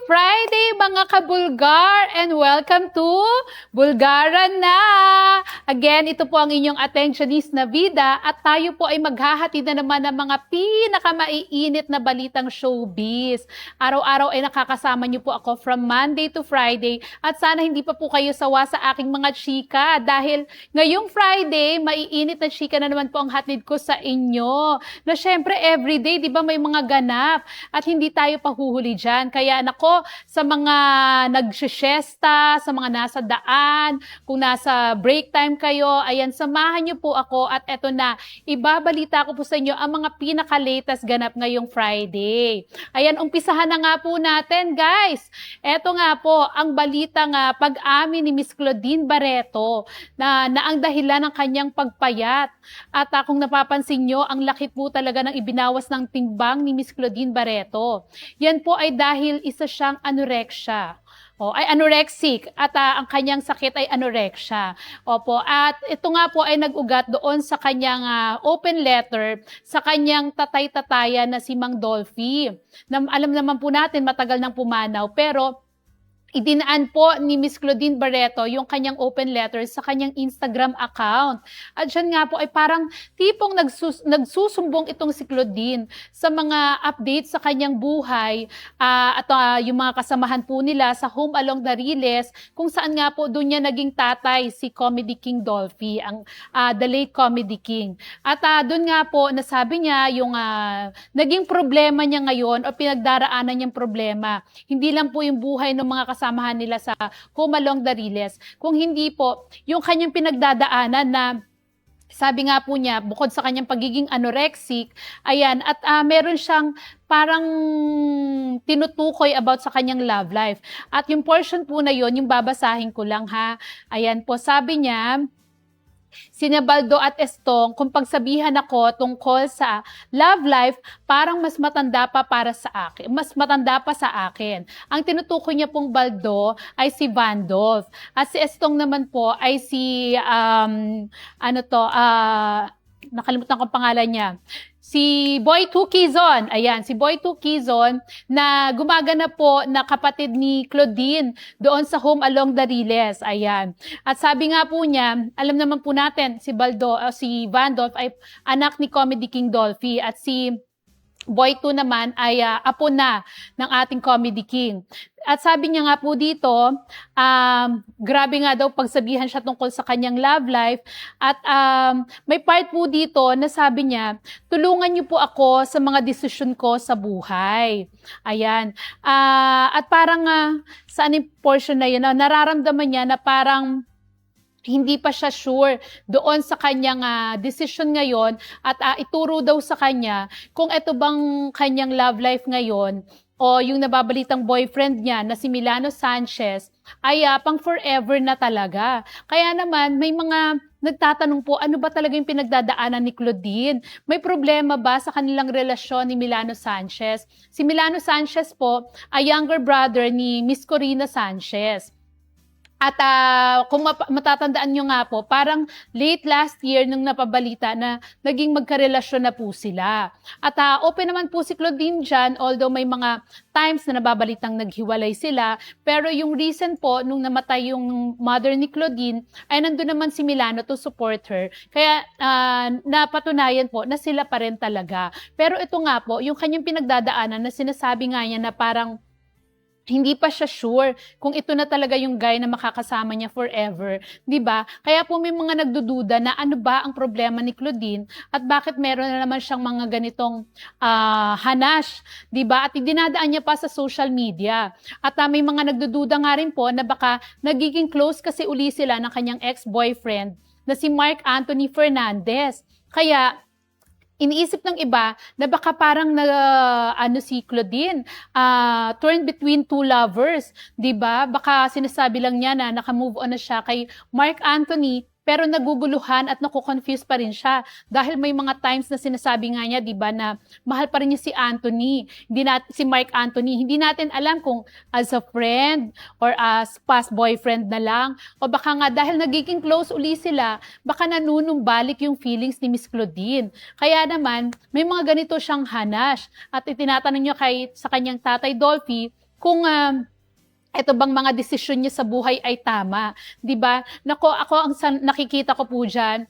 Friday mga kabulgar and welcome to Bulgaran na! Again, ito po ang inyong attentionist na Vida at tayo po ay maghahatid na naman ng mga pinakamaiinit na balitang showbiz. Araw-araw ay nakakasama niyo po ako from Monday to Friday at sana hindi pa po kayo sawa sa aking mga chika dahil ngayong Friday, maiinit na chika na naman po ang hatid ko sa inyo. Na syempre everyday, di ba may mga ganap at hindi tayo pahuhuli dyan. Kaya nako, sa mga nagsisyesta, sa mga nasa daan, kung nasa break time kayo, ayan, samahan niyo po ako at eto na, ibabalita ko po sa inyo ang mga pinaka-latest ganap ngayong Friday. Ayan, umpisahan na nga po natin, guys. Eto nga po, ang balita nga, pag-amin ni Miss Claudine Barreto na ang dahilan ng kanyang pagpayat. At kung napapansin nyo, ang laki po talaga ng ibinawas ng timbang ni Miss Claudine Barreto. Yan po ay dahil isa siyang anorexia. Ay anorexic at ang kanyang sakit ay anorexia. Opo, at ito nga po ay nag-ugat doon sa kanyang open letter sa kanyang tatay-tatayan na si Mang Dolphy. Alam naman po natin matagal nang pumanaw pero idinaan po ni Miss Claudine Barreto yung kanyang open letter sa kanyang Instagram account. At dyan nga po ay parang tipong nagsusumbong itong si Claudine sa mga updates sa kanyang buhay at yung mga kasamahan po nila sa Home Along the Riles kung saan nga po doon niya naging tatay si Comedy King Dolphy, ang the late Comedy King. At doon nga po nasabi niya yung naging problema niya ngayon o pinagdaraanan niyang problema. Hindi lang po yung buhay ng mga kasamahan nila sa Home Along the Riles. Kung hindi po, yung kanyang pinagdadaanan na sabi nga po niya, bukod sa kanyang pagiging anorexic, ayan, at meron siyang parang tinutukoy about sa kanyang love life. At yung portion po na yon, yung babasahin ko lang ha. Ayan po, sabi niya, sina Baldo at Estong, kung pagsabihan ako tungkol sa love life, parang mas matanda pa para sa akin. Mas matanda pa sa akin. Ang tinutukoy niya pong Baldo ay si Vandolph. At si Estong naman po ay si, nakalimutan ko ang pangalan niya. Si Boy 2 Quezon, ayan, si Boy 2 Quezon na gumagana po na kapatid ni Claudine doon sa Home Along the Riles, ayan. At sabi nga po niya, alam naman po natin, si si Vandolph ay anak ni Comedy King Dolphy at si Boy 2 naman ay apo na ng ating Comedy King. At sabi niya nga po dito, grabe nga daw pagsabihan siya tungkol sa kanyang love life. At may part po dito na sabi niya, tulungan niyo po ako sa mga desisyon ko sa buhay. Ayan. At parang saan yung portion na yun, nararamdaman niya na parang hindi pa siya sure doon sa kanyang decision ngayon at ituro daw sa kanya kung ito bang kanyang love life ngayon o yung nababalitang boyfriend niya na si Milano Sanchez ay pang forever na talaga. Kaya naman may mga nagtatanong po, ano ba talaga yung pinagdadaanan ni Claudine? May problema ba sa kanilang relasyon ni Milano Sanchez? Si Milano Sanchez po ay younger brother ni Miss Corina Sanchez. At kung matatandaan nyo nga po, parang late last year nung napabalita na naging magkarelasyon na po sila. At open naman po si Claudine dyan, although may mga times na nababalitang naghiwalay sila. Pero yung recent po, nung namatay yung mother ni Claudine, ay nandun naman si Milano to support her. Kaya napatunayan po na sila pa rin talaga. Pero ito nga po, yung kanyang pinagdadaanan na sinasabi nga niya na parang hindi pa siya sure kung ito na talaga yung guy na makakasama niya forever, 'di ba? Kaya po may mga nagdududa na ano ba ang problema ni Claudine at bakit meron na naman siyang mga ganitong hanash, 'di ba? At dinadaan niya pa sa social media. At may mga nagdududa nga rin po na baka nagiging close kasi uli sila ng kanyang ex-boyfriend na si Mark Anthony Fernandez. Kaya iniisip ng iba na baka parang si Claudine, torn between two lovers, 'di ba? Baka sinasabi lang niya na naka-move on na siya kay Mark Anthony, pero naguguluhan at nakukonfuse pa rin siya dahil may mga times na sinasabi nga niya, 'di ba, na mahal pa rin niya si Anthony, si Mark Anthony. Hindi natin alam kung as a friend or as past boyfriend na lang o baka nga dahil nagiging close uli sila, baka nanunumbalik yung feelings ni Miss Claudine. Kaya naman may mga ganito siyang hanash at itinatanong niya sa kanyang tatay Dolphy kung ito bang mga desisyon niya sa buhay ay tama, 'di ba? Nako, ako ang nakikita ko po diyan,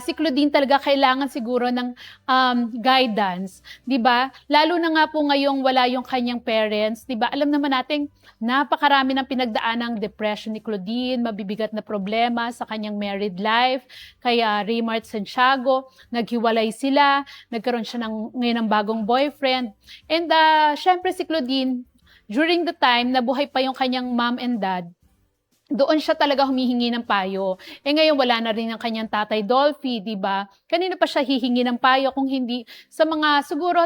si Claudine talaga kailangan siguro ng guidance, 'di ba? Lalo na nga po ngayong wala yung kanyang parents, 'di ba? Alam naman nating napakarami ng pinagdaanang depression ni Claudine, mabibigat na problema sa kanyang married life. Kaya Raymart Santiago, naghiwalay sila, nagkaroon siya ngayon ng bagong boyfriend. And syempre si Claudine, during the time na buhay pa yung kanyang mom and dad, doon siya talaga humihingi ng payo. Ngayon wala na rin ang kanyang tatay Dolphy, di ba? Kanino pa siya hihingi ng payo kung hindi sa mga siguro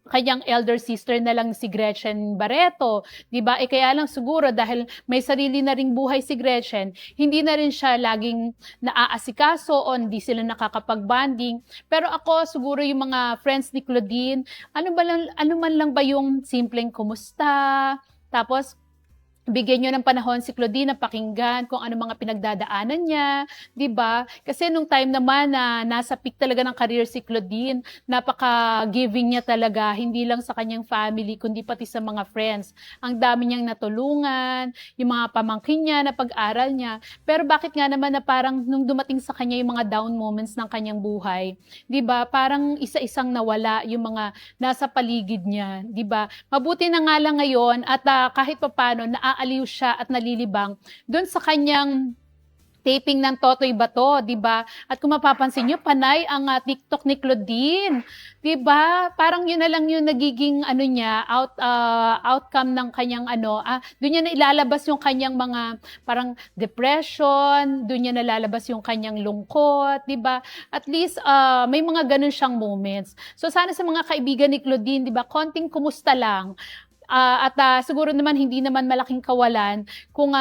kanyang elder sister na lang si Gretchen Barreto, 'di ba? Kaya lang siguro dahil may sarili na ring buhay si Gretchen, hindi na rin siya laging naaasikaso o hindi sila nakakapag-bonding. Pero ako siguro yung mga friends ni Claudine, ano man lang ba yung simpleng kumusta, tapos bigyan nyo ng panahon si Claudine na pakinggan kung ano mga pinagdadaanan niya, 'di ba? Kasi nung time naman na nasa peak talaga ng career si Claudine, napaka-giving niya talaga, hindi lang sa kanyang family kundi pati sa mga friends. Ang dami niyang natulungan, yung mga pamangkin niya na pag-aral niya. Pero bakit nga naman na parang nung dumating sa kanya yung mga down moments ng kanyang buhay, 'di ba? Parang isa-isang nawala yung mga nasa paligid niya, 'di ba? Mabuti na nga lang ngayon at kahit papaano naaaliw siya at nalilibang doon sa kanyang taping ng Totoy Bato, 'di ba? At kung mapapansin niyo, panay ang TikTok ni Claudine, 'di ba? Parang 'yun na lang 'yung nagiging ano niya, outcome ng kanyang doon niya na ilalabas 'yung kanyang mga parang depression, doon niya nalalabas 'yung kanyang lungkot, 'di ba? At least may mga ganun siyang moments. So sana sa mga kaibigan ni Claudine, 'di ba, konting kumusta lang. Siguro naman hindi naman malaking kawalan kung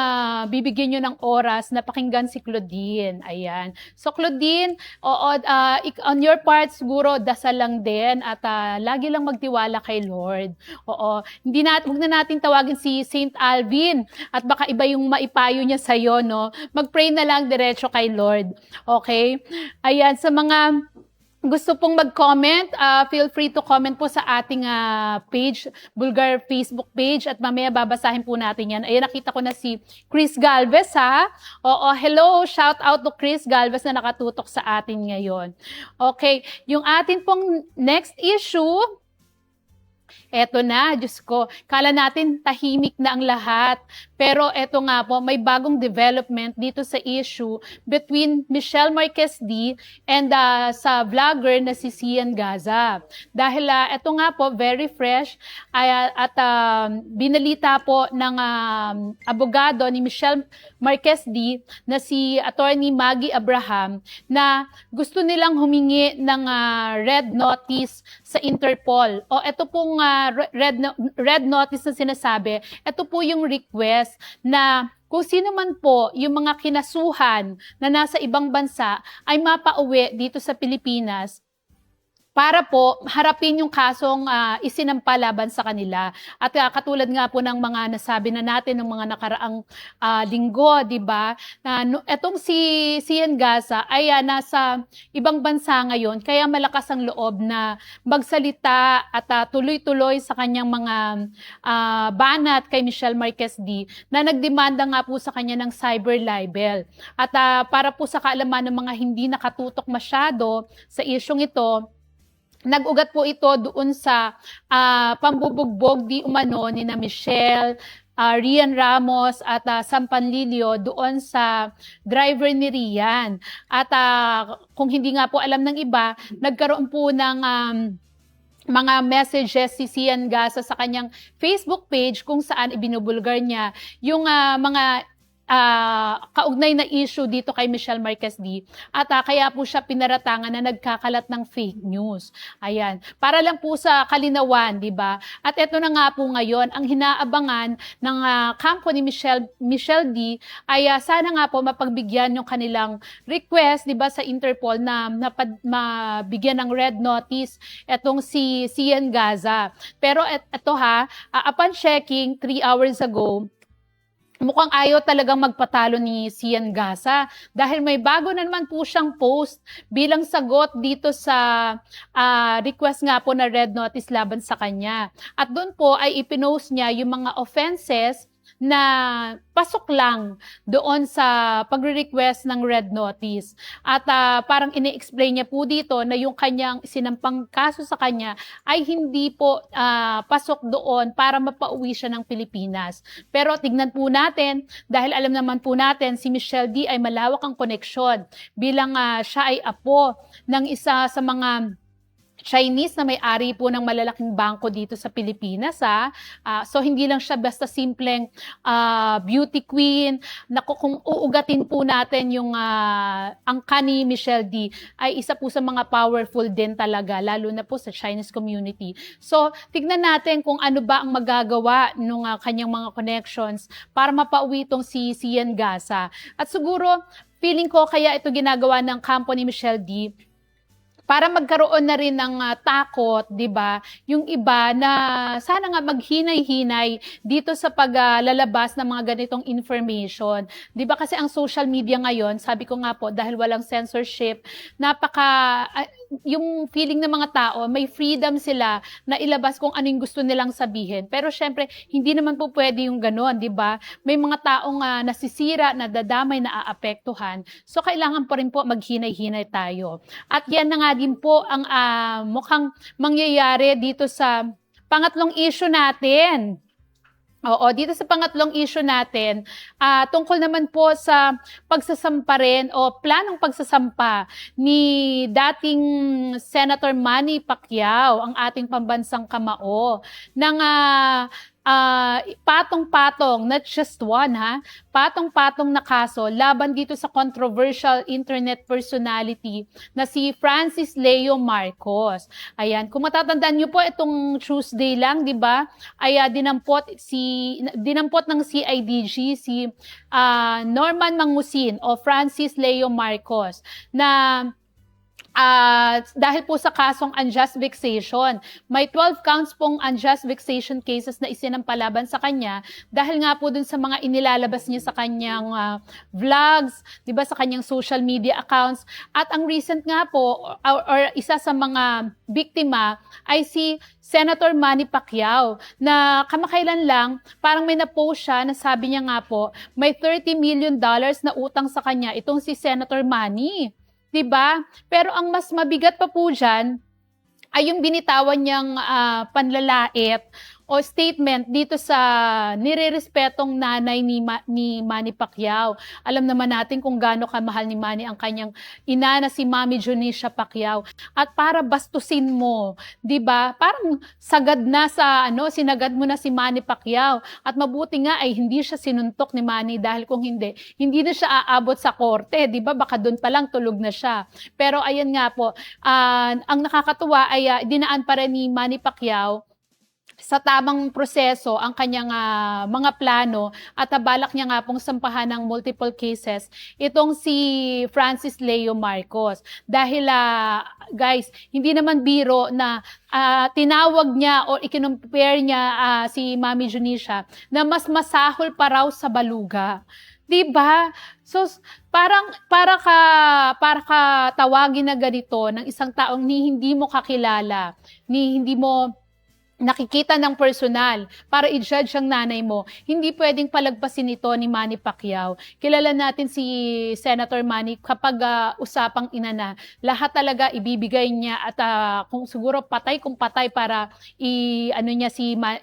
bibigyan nyo ng oras na pakinggan si Claudine. Ayan. So Claudine, on your part siguro dasal lang din at lagi lang magtiwala kay Lord. Oo. Huwag na natin tawagin si Saint Alvin at baka iba yung maipayo niya sa'yo, no? Mag-pray na lang diretso kay Lord. Okay? Ayan, sa mga gusto pong mag-comment, feel free to comment po sa ating page, Bulgar Facebook page, at mamaya babasahin po natin yan. Ayan, nakita ko na si Chris Galvez, ha? Oo, hello, shout out to Chris Galvez na nakatutok sa atin ngayon. Okay, yung atin pong next issue, eto na, Diyos ko, kala natin tahimik na ang lahat. Pero eto nga po, may bagong development dito sa issue between Michelle Marquez D and sa vlogger na si Sian Gaza. Dahil eto nga po, very fresh, at binalita po ng abogado ni Michelle Marquez D na si Attorney Maggie Abraham na gusto nilang humingi ng red notice sa Interpol. O eto pong red notice na sinasabi, ito po yung request na kung sino man po yung mga kinasuhan na nasa ibang bansa ay mapauwi dito sa Pilipinas para po harapin yung kasong isinampa laban sa kanila. At katulad nga po ng mga nasabi na natin ng mga nakaraang linggo, di ba? Etong si Sian Gaza ay nasa ibang bansa ngayon, kaya malakas ang loob na magsalita at tuloy-tuloy sa kanyang mga banat kay Michelle Marquez D na nagdemanda nga po sa kanya ng cyber libel. At para po sa kaalaman ng mga hindi nakatutok masyado sa isyong ito, nag-ugat po ito doon sa pambubugbog di umano ni na Michelle, Rian Ramos at Sam Panlilio doon sa driver ni Rian. At kung hindi nga po alam ng iba, nagkaroon po ng mga messages si Sian Gaza sa kanyang Facebook page kung saan ibinubulgar niya yung mga kaugnay na issue dito kay Michelle Marquez D. At kaya po siya pinaratangan na nagkakalat ng fake news. Ayan. Para lang po sa kalinawan, di ba? At ito na nga po ngayon, ang hinaabangan ng kampo ni Michelle D ay sana nga po mapagbigyan yung kanilang request, di ba, sa Interpol na mabigyan ng red notice etong si Sian Gaza. Pero ito upon checking 3 hours ago, mukhang ayaw talagang magpatalo ni Sian Gasa dahil may bago na naman po siyang post bilang sagot dito sa request nga po na red notice laban sa kanya. At doon po ay ipinost niya yung mga offenses na pasok lang doon sa pagre-request ng red notice. At parang ine-explain niya po dito na yung kanyang sinampang kaso sa kanya ay hindi po pasok doon para mapauwi siya ng Pilipinas. Pero tignan po natin, dahil alam naman po natin si Michelle D ay malawak ang koneksyon bilang siya ay apo ng isa sa mga Chinese na may-ari po ng malalaking bangko dito sa Pilipinas. So hindi lang siya basta simpleng beauty queen. Naku, kung uugatin po natin yung angka ni Michelle D ay isa po sa mga powerful din talaga, lalo na po sa Chinese community. So tignan natin kung ano ba ang magagawa ng kanyang mga connections para mapauwi itong si Sian Gasa. At siguro, feeling ko kaya ito ginagawa ng kampo ni Michelle D para magkaroon na rin ng takot, 'di ba? Yung iba na sana nga maghinay-hinay dito sa paglalabas ng mga ganitong information. 'Di ba kasi ang social media ngayon, sabi ko nga po dahil walang censorship, yung feeling ng mga tao, may freedom sila na ilabas kung ano yung gusto nilang sabihin. Pero syempre, hindi naman po pwede yung gano'n, 'di ba? May mga taong nasisira, nadadamay, naaapektuhan. So kailangan pa rin po maghinay-hinay tayo. At yan na nga din po ang mukhang mangyayari dito sa pangatlong issue natin. Oo, dito sa pangatlong issue natin, tungkol naman po sa pagsasampa rin o planong pagsasampa ni dating Senator Manny Pacquiao, ang ating pambansang kamao, ng patong-patong, not just one patong-patong na kaso laban dito sa controversial internet personality na si Francis Leo Marcos. Ayan, kung matatandaan niyo po itong Tuesday lang, 'di ba? Ay dinampot ng CIDG si Norman Mangusin o Francis Leo Marcos na dahil po sa kasong unjust vexation. May 12 counts pong unjust vexation cases na isinampalaban sa kanya dahil nga po dun sa mga inilalabas niya sa kanyang vlogs, 'di ba, sa kanyang social media accounts. At ang recent nga po or isa sa mga biktima ay si Senator Manny Pacquiao na kamakailan lang parang may na-post siya na sabi niya nga po may $30 million na utang sa kanya itong si Senator Manny. 'Di ba? Pero ang mas mabigat pa po diyan ay yung binitawan niyang panlalait o statement dito sa nirerespetong nanay ni Manny Pacquiao. Alam naman natin kung gaano kamahal ni Manny ang kanyang ina na si Mami Junisha Pacquiao. At para bastusin mo, 'di ba? Parang sinagad mo na si Manny Pacquiao. At mabuti nga ay hindi siya sinuntok ni Manny dahil kung hindi na siya aabot sa korte, 'di ba? Baka doon pa lang tulog na siya. Pero ayan nga po, ang nakakatuwa ay dinaan pa rin ni Manny Pacquiao sa tamang proseso ang kanyang mga plano at balak niya nga pong sampahan ng multiple cases itong si Francis Leo Marcos. Dahil guys, hindi naman biro na tinawag niya o ikinumpare niya si Mami Junisha na mas masahol pa raw sa baluga. 'Di ba? So para ka tawagin na ganito ng isang taong hindi mo kakilala, hindi mo nakikita ng personal para i-judge ang nanay mo, hindi pwedeng palagpasin ito ni Manny Pacquiao. Kilala natin si Senator Manny kapag usapang ina na, lahat talaga ibibigay niya at kung siguro patay kung patay para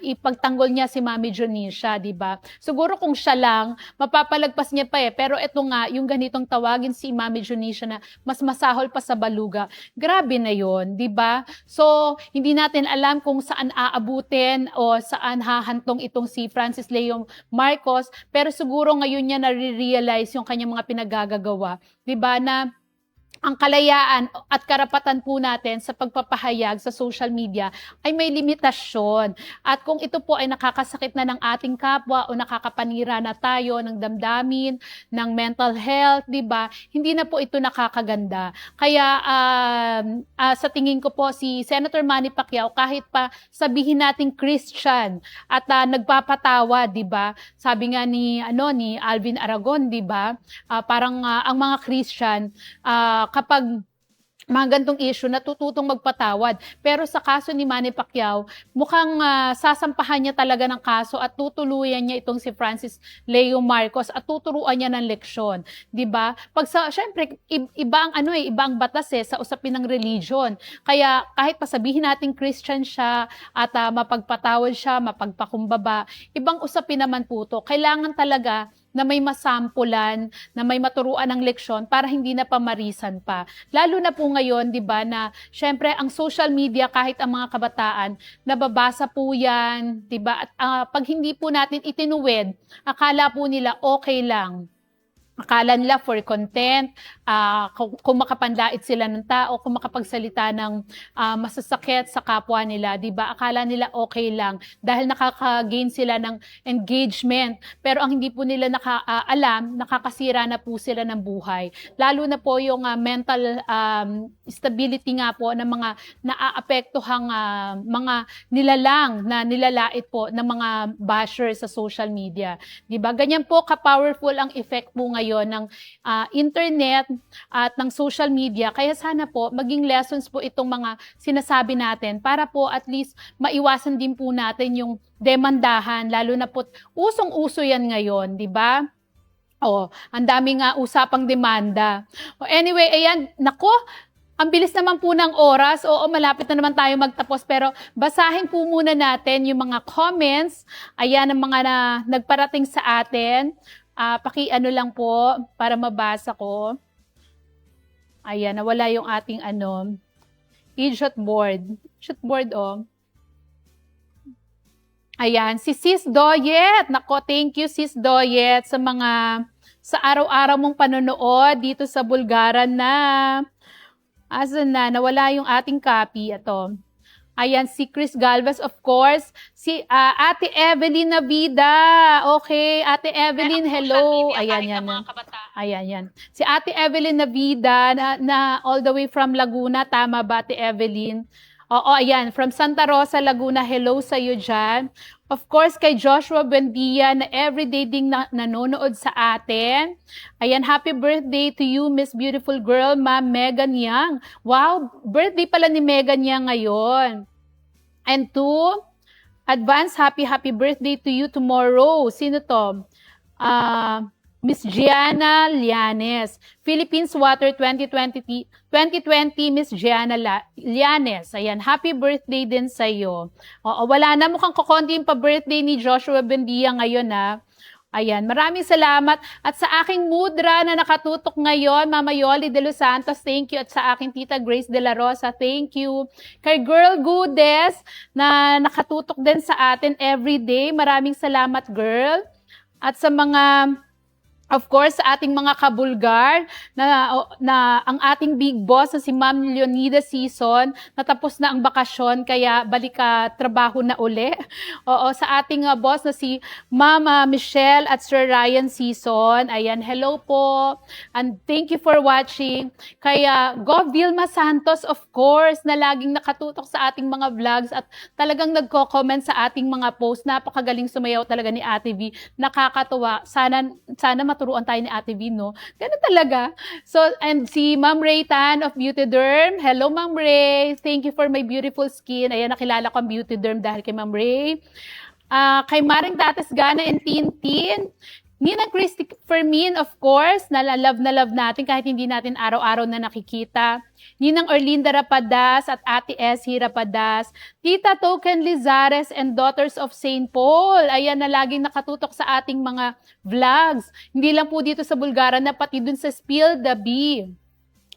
ipagtanggol niya si Mami Junisha, 'di ba? Siguro kung siya lang, mapapalagpas niya pa pero ito nga yung ganitong tawagin si Mami Junisha na mas masahol pa sa baluga. Grabe na 'yon, 'di ba? So, hindi natin alam kung saan aabutin o saan hahantong itong si Francis Leo Marcos, pero siguro ngayon niya na-realize yung kanyang mga pinagagagawa, 'di ba, na ang kalayaan at karapatan po natin sa pagpapahayag sa social media ay may limitasyon. At kung ito po ay nakakasakit na ng ating kapwa o nakakapanira na tayo ng damdamin, ng mental health, di ba? Hindi na po ito nakakaganda. Kaya sa tingin ko po si Senator Manny Pacquiao, kahit pa sabihin nating Christian at nagpapatawa, di ba? Sabi nga ni Alvin Aragon, di ba? Parang ang mga Christian kapag mga gantong issue, natututong magpatawad. Pero sa kaso ni Manny Pacquiao, mukhang sasampahan niya talaga ng kaso at tutuluyan niya itong si Francis Leo Marcos at tuturuan niya ng leksyon. 'Di ba? Syempre, iba ang batas sa usapin ng religion. Kaya kahit pasabihin natin Christian siya at mapagpatawad siya, mapagpakumbaba, ibang usapin naman po to. Kailangan talaga na may masampulan, na may maturuan ng leksyon para hindi na pamarisan pa. Lalo na po ngayon, di ba, na syempre ang social media, kahit ang mga kabataan, nababasa po yan, di ba? At pag hindi po natin itinuwid, akala po nila okay lang. Akala nila for content, kung makapanlait sila ng tao, kung makapagsalita ng masasakit sa kapwa nila, di ba? Akala nila okay lang dahil nakaka-gain sila ng engagement. Pero ang hindi po nila alam, nakakasira na po sila ng buhay. Lalo na po yung mental stability nga po ng mga naaapektuhang mga nilalang na nilalait po ng mga bashers sa social media. Di ba? Ganyan po ka-powerful ang effect po ngayon ng internet at ng social media. Kaya sana po maging lessons po itong mga sinasabi natin para po at least maiwasan din po natin yung demandahan, lalo na po usong-uso yan ngayon, di ba? Ang dami nga usapang demanda. Anyway, ayan, nako, ang bilis naman po ng oras. Oo, malapit na naman tayo magtapos. Pero basahin po muna natin yung mga comments. Ayan ang mga nagparating sa atin. Paki-ano lang po para mabasa ko. Ayan, nawala yung ating e-shot board. Shot board, Ayan, si Sis Doyet. Nako, thank you Sis Doyet sa araw-araw mong panonood dito sa Bulgaran na. Asan na? Nawala yung ating copy. Ito. Ayan, si Chris Galvez, of course. Si Ate Evelyn Navida. Okay, Ate Evelyn, hello. Ayan, yan. Ayan, yan. Si Ate Evelyn Navida na all the way from Laguna. Tama ba, Ate Evelyn? Oo, ayan. From Santa Rosa, Laguna. Hello sa iyo dyan. Of course, kay Joshua Buendia na everyday ding nanonood sa atin. Ayan, happy birthday to you, Miss Beautiful Girl, Ma'am Megan Yang. Wow, birthday pala ni Megan Yang ngayon. And to advance happy birthday to you tomorrow. Sino to? Miss Gianna Llanes. Philippines Water 2020 Miss Gianna Llanes. Ayan, happy birthday din sa iyo. Wala na, mukhang kukonti yung pa-birthday ni Joshua Bendia ngayon Ayan, maraming salamat. At sa aking mudra na nakatutok ngayon, Mama Yoli de Los Santos, thank you. At sa aking Tita Grace de la Rosa, thank you. Kay Girl Goodes na nakatutok din sa atin everyday, maraming salamat, girl. At sa mga, of course, sa ating mga kabulgar na ang ating big boss na si Ma'am Leonida Season, natapos na ang bakasyon kaya balik trabaho na uli. Sa ating boss na si Ma'am Michelle at Sir Ryan Season. Ayan, hello po. And thank you for watching. Kaya Gov Vilma Santos, of course, na laging nakatutok sa ating mga vlogs at talagang nagko-comment sa ating mga posts. Napakagaling sumayaw talaga ni Ate V. Nakakatuwa. Sana maturuan tayo ni Ate V, no? Ganun talaga. So, and si Ma'am Ray Tan of Beauty Derm. Hello, Ma'am Ray. Thank you for my beautiful skin. Ayan, nakilala ko ang Beauty Derm dahil kay Ma'am Ray. Kay Maring Dates Gana and Tintin. Ninang Christy Fermin, of course, na love natin kahit hindi natin araw-araw na nakikita. Ninang Orlinda Rapadas at Ate Essie Rapadas. Tita Token Lizares and Daughters of St. Paul. Ayan na laging nakatutok sa ating mga vlogs. Hindi lang po dito sa Bulgaran na pati dun sa Spill the Bee.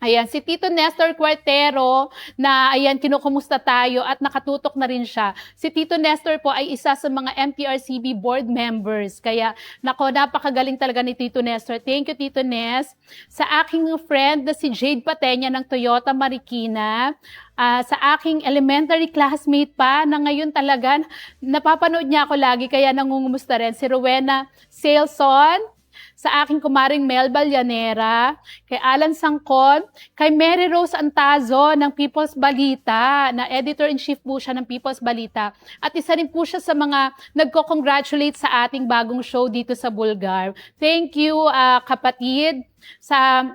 Ayan, si Tito Nestor Cuartero na ayan, kinukumusta tayo at nakatutok na rin siya. Si Tito Nestor po ay isa sa mga MTRCB board members. Kaya, nako, napakagaling talaga ni Tito Nestor. Thank you, Tito Nes. Sa aking friend na si Jade Patenya ng Toyota Marikina, sa aking elementary classmate pa na ngayon talaga, napapanood niya ako lagi kaya nangungumusta rin. Si Rowena Sailson, sa aking kumaring Mel Balyanera, kay Alan Sangkon, kay Mary Rose Antazo ng People's Balita, na editor-in-chief po siya ng People's Balita. At isa rin po siya sa mga nagko-congratulate sa ating bagong show dito sa Bulgar. Thank you, kapatid, sa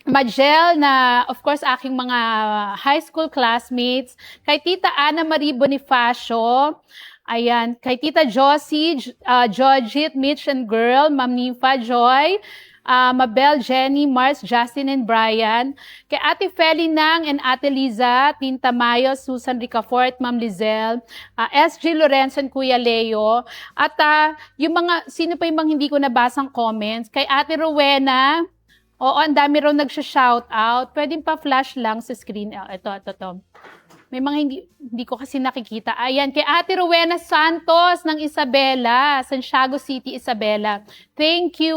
Majel na, of course, aking mga high school classmates, kay Tita Ana Marie Bonifacio, ayan, kay Tita Josie, Jojit, Mitch and Girl, Ma'am Nympha Joy, Mabel, Jenny, Mars, Justin and Brian, kay Ate Feli Nang and Ate Liza, Tinta Mayo, Susan Ricafort, Ma'am Lizelle, SG Lorenzo and Kuya Leo, at yung mga, sino pa yung mga hindi ko nabasang comments, kay Ate Rowena, oo, ang dami raw nagsha-shout out, pwedeng pa flash lang sa screen, ito. May mga hindi ko kasi nakikita. Ayan, kay Ate Rowena Santos ng Isabela, Santiago City, Isabela. Thank you.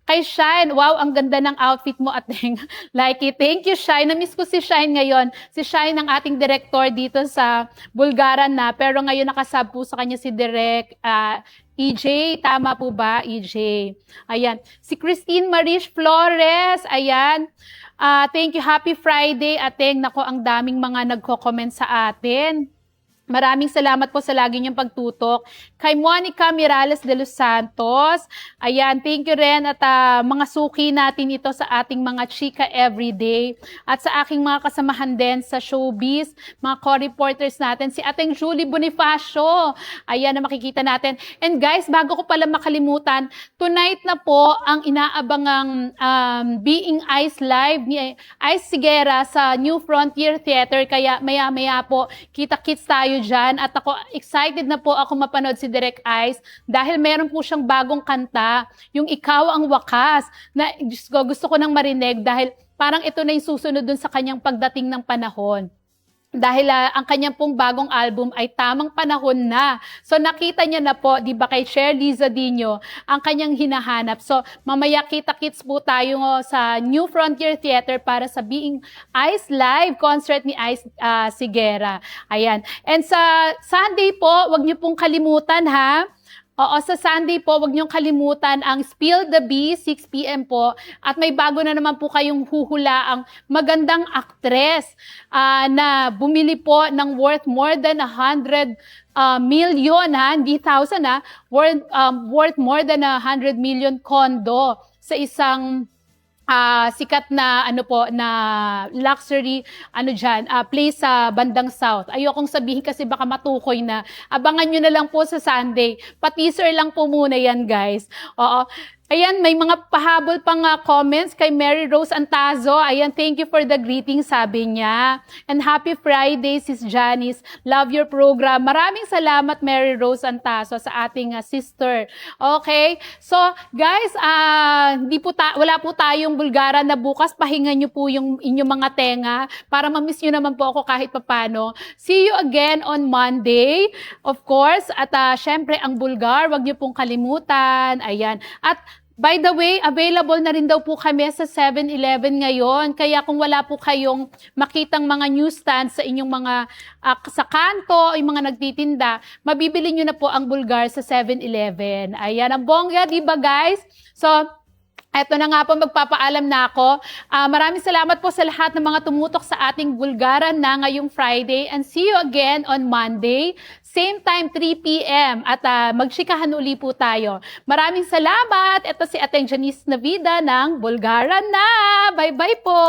Kay Shine, wow, ang ganda ng outfit mo, Ateng. Like it. Thank you, Shine. Na-miss ko si Shine ngayon. Si Shine ang ating director dito sa Bulgaran na. Pero ngayon nakasab po sa kanya si Direk EJ. Tama po ba, EJ? Ayan. Si Christine Marish Flores. Ayan. Thank you. Happy Friday, Ateng. Nako, ang daming mga nagko-comment sa atin. Maraming salamat po sa lagi niyong pagtutok. Kay Monica Mirales de los Santos, ayan, thank you rin at mga suki natin ito sa ating mga chika everyday. At sa aking mga kasamahan din sa showbiz, mga co-reporters natin, si Ateng Julie Bonifacio, ayan na makikita natin. And guys, bago ko pala makalimutan, tonight na po ang inaabangang Being Ice Live ni Ice Sigera sa New Frontier Theater. Kaya maya-maya po, kita-kits tayo dyan. At ako, excited na po ako mapanood si Direk Ice dahil meron po siyang bagong kanta, yung Ikaw ang Wakas, na gusto ko nang marinig dahil parang ito na yung susunod dun sa kanyang pagdating ng panahon. Dahil ang kanyang pong bagong album ay tamang panahon na. So nakita niya na po, di ba kay Shirley Zadinho, ang kanyang hinahanap. So mamaya kita-kits po tayo sa New Frontier Theater para sa Being Ice Live concert ni Ice Sigera. Ayan. And sa Sunday po, wag niyo pong kalimutan ha. Oo, sa Sunday po, wag niyong kalimutan ang Spill the Bee, 6 p.m. po. At may bago na naman po kayong huhulaang magandang aktres na bumili po ng worth more than 100 million, hindi thousand, worth more than 100 million condo sa isang sikat na na luxury place sa bandang south. Ayokong sabihin kasi baka matukoy na. Abangan nyo na lang po sa Sunday. Pa-teaser lang po muna yan, guys. Oo. Ayan, may mga pahabol pang comments kay Mary Rose Antazo. Ayan, thank you for the greeting, sabi niya. And happy Friday, Sis Janice. Love your program. Maraming salamat, Mary Rose Antazo, sa ating sister. Okay? So, guys, wala po tayong Bulgaran na bukas. Pahingan nyo po yung inyong mga tenga para ma-miss nyo naman po ako kahit papano. See you again on Monday, of course. At syempre, ang Bulgar, wag nyo pong kalimutan. Ayan. At by the way, available na rin daw po kami sa 7-Eleven ngayon. Kaya kung wala po kayong makitang mga newsstand sa inyong mga sa kanto, yung mga nagtitinda, mabibili nyo na po ang Bulgar sa 7-Eleven. Ayan, ang bongga, di ba guys? So, eto na nga po, magpapaalam na ako. Maraming salamat po sa lahat ng mga tumutok sa ating Bulgaran na ngayong Friday. And see you again on Monday. Same time, 3 p.m. At magchikahan uli po tayo. Maraming salamat. Ito si Ateng Janice Navida ng Bulgaran na. Bye-bye po.